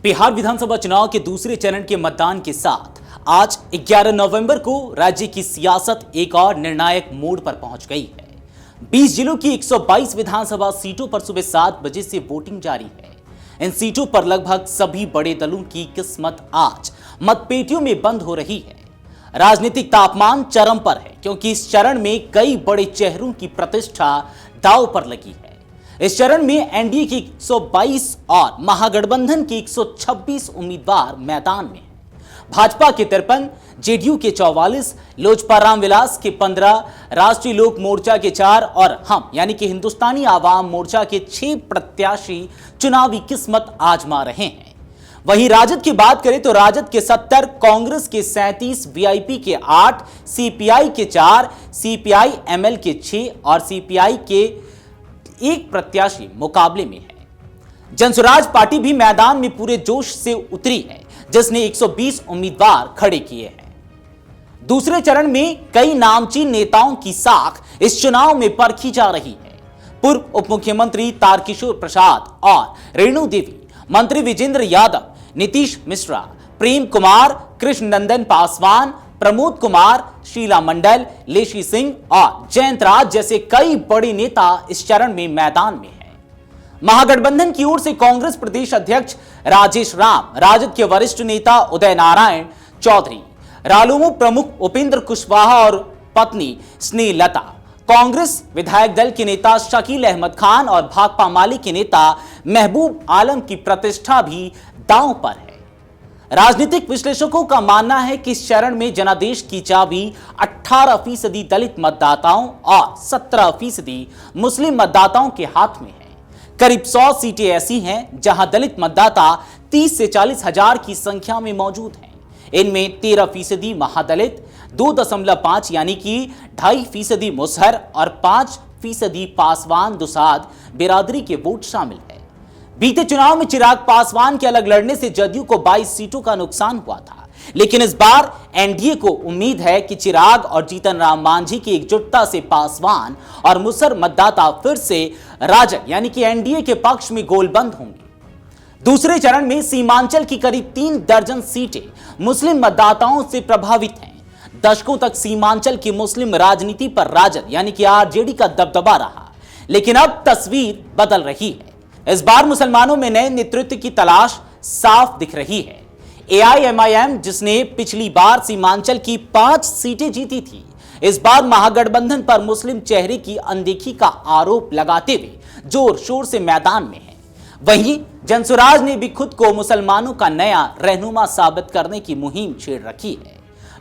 बिहार विधानसभा चुनाव के दूसरे चरण के मतदान के साथ आज 11 नवंबर को राज्य की सियासत एक और निर्णायक मोड़ पर पहुंच गई है। 20 जिलों की 122 विधानसभा सीटों पर सुबह 7 बजे से वोटिंग जारी है। इन सीटों पर लगभग सभी बड़े दलों की किस्मत आज मतपेटियों में बंद हो रही है। राजनीतिक तापमान चरम पर है क्योंकि इस चरण में कई बड़े चेहरों की प्रतिष्ठा दांव पर लगी है। इस चरण में एनडीए की 122 और महागठबंधन के 126 उम्मीदवार मैदान में हैं। भाजपा के 53, जेडीयू के 44, लोजपा रामविलास के 15, राष्ट्रीय लोक मोर्चा के 4 और हम यानी कि हिंदुस्तानी आवाम मोर्चा के 6 प्रत्याशी चुनावी किस्मत आजमा रहे हैं। वहीं राजद की बात करें तो राजद के 70, कांग्रेस के 37, वीआईपी के 8, सीपीआई के 4, सीपीआई एमएल के 6 और सीपीआई के 1 प्रत्याशी मुकाबले में है। जनसुराज पार्टी भी मैदान में पूरे जोश से उतरी है, जिसने 120 उम्मीदवार खड़े किए हैं। दूसरे चरण में कई नामचीन नेताओं की साख इस चुनाव में परखी जा रही है। पूर्व उप मुख्यमंत्री तारकिशोर प्रसाद और रेणु देवी, मंत्री विजेंद्र यादव, नीतीश मिश्रा, प्रेम कुमार, कृष्ण नंदन पासवान, प्रमोद कुमार, शीला मंडल, लेशी सिंह और जयंत राज जैसे कई बड़े नेता इस चरण में मैदान में हैं। महागठबंधन की ओर से कांग्रेस प्रदेश अध्यक्ष राजेश राम, राजद के वरिष्ठ नेता उदय नारायण चौधरी, रालोमो प्रमुख उपेंद्र कुशवाहा और पत्नी स्नेहलता, कांग्रेस विधायक दल के नेता शकील अहमद खान और भाकपा माले के नेता महबूब आलम की प्रतिष्ठा भी दांव पर है। राजनीतिक विश्लेषकों का मानना है कि इस चरण में जनादेश की चाबी 18% दलित मतदाताओं और 17% मुस्लिम मतदाताओं के हाथ में है। करीब 100 सीटें ऐसी हैं जहां दलित मतदाता 30 से 40 हजार की संख्या में मौजूद हैं। इनमें 13% महादलित, 2.5 यानी कि 2.5% मुसहर और 5% पासवान दुसाद बिरादरी के वोट शामिल है। बीते चुनाव में चिराग पासवान के अलग लड़ने से जदयू को 22 सीटों का नुकसान हुआ था, लेकिन इस बार एनडीए को उम्मीद है कि चिराग और जीतन राम मांझी की एकजुटता से पासवान और मुसहर मतदाता फिर से राजग यानी कि एनडीए के पक्ष में गोलबंद होंगे। दूसरे चरण में सीमांचल की करीब 3 दर्जन सीटें मुस्लिम मतदाताओं से प्रभावित हैं। दशकों तक सीमांचल की मुस्लिम राजनीति पर राजद यानी कि आरजेडी का दबदबा रहा, लेकिन अब तस्वीर बदल रही है। इस बार मुसलमानों में नए नेतृत्व की तलाश साफ दिख रही है। एआईएमआईएम, जिसने पिछली बार सीमांचल की 5 सीटें जीती थी, इस बार महागठबंधन पर मुस्लिम चेहरे की अनदेखी का आरोप लगाते हुए जोर शोर से मैदान में है। वहीं जनसुराज ने भी खुद को मुसलमानों का नया रहनुमा साबित करने की मुहिम छेड़ रखी है।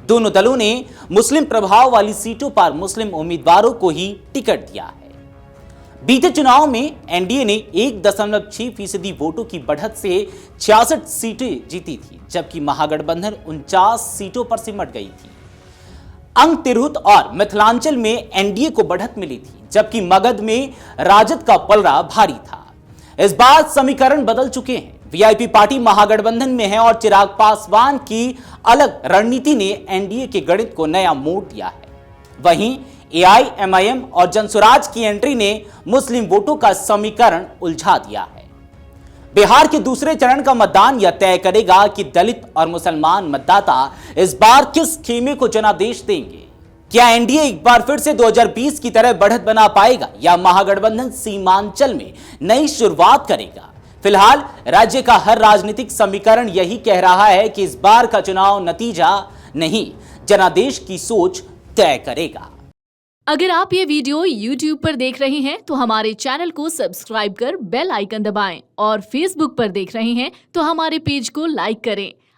दोनों दलों ने मुस्लिम प्रभाव वाली सीटों पर मुस्लिम उम्मीदवारों को ही टिकट दिया है। बीते चुनाव में एनडीए ने 1.6% वोटों की बढ़त से 66 सीटें जीती थी, जबकि महागठबंधन 49 सीटों पर सिमट गई थी। अंग तिरहुत और मिथिलांचल में एनडीए को बढ़त मिली थी, जबकि मगध में राजद का पलड़ा भारी था। इस बार समीकरण बदल चुके हैं। वीआईपी पार्टी महागठबंधन में है और चिराग पासवान की अलग रणनीति ने एनडीए के गणित को नया मोड़ दिया है। वहीं एआईएमआईएम और जनसुराज की एंट्री ने मुस्लिम वोटों का समीकरण उलझा दिया है। बिहार के दूसरे चरण का मतदान यह तय करेगा कि दलित और मुसलमान मतदाता इस बार किस खेमे को जनादेश देंगे। क्या एनडीए एक बार फिर से 2020 की तरह बढ़त बना पाएगा या महागठबंधन सीमांचल में नई शुरुआत करेगा? फिलहाल राज्य का हर राजनीतिक समीकरण यही कह रहा है कि इस बार का चुनाव नतीजा नहीं, जनादेश की सोच तय करेगा। अगर आप ये वीडियो YouTube पर देख रहे हैं तो हमारे चैनल को सब्सक्राइब कर बेल आइकन दबाएं और Facebook पर देख रहे हैं तो हमारे पेज को लाइक करें।